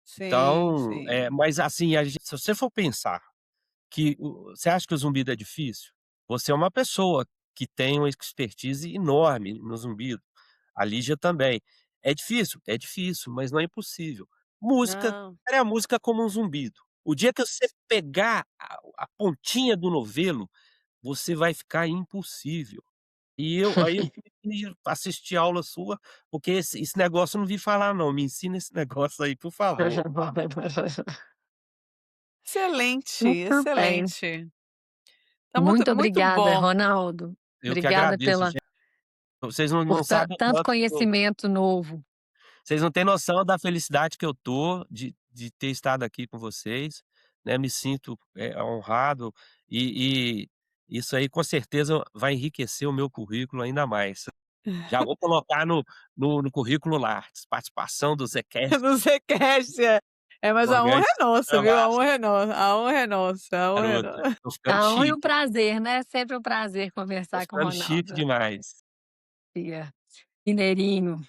sim, Então, sim. mas assim, se você for pensar que você acha que o zumbido é difícil? Você é uma pessoa que tem uma expertise enorme no zumbido, a Lígia também. É difícil? É difícil, mas não é impossível. Música, Não. é a música como um zumbido. O dia que você pegar a pontinha do novelo, você vai ficar impossível. E eu e assistir aula sua, porque esse negócio eu não vi falar não, me ensina esse negócio aí, por favor". Excelente, Muito bem. excelente. Tá muito Muito muito obrigada, bom. Ronaldo. Eu que Obrigada agradeço, pela gente. Vocês não por não sabem o tanto tanto que eu conhecimento novo. vocês não têm noção da felicidade que eu tô de ter estado aqui com vocês, né, me sinto, honrado e isso aí com certeza vai enriquecer o meu currículo ainda mais. Já vou colocar no currículo lá, participação do Zequest No Zequest, é. É, mas a honra Orgães é nossa, viu, a Gravatas. honra é nossa, a honra é nossa, a honra é Garota, nossa. tô ficando A honra e o chique, prazer, né, sempre um prazer tô conversar com o ficando chique Ronaldo. demais. Mineirinho.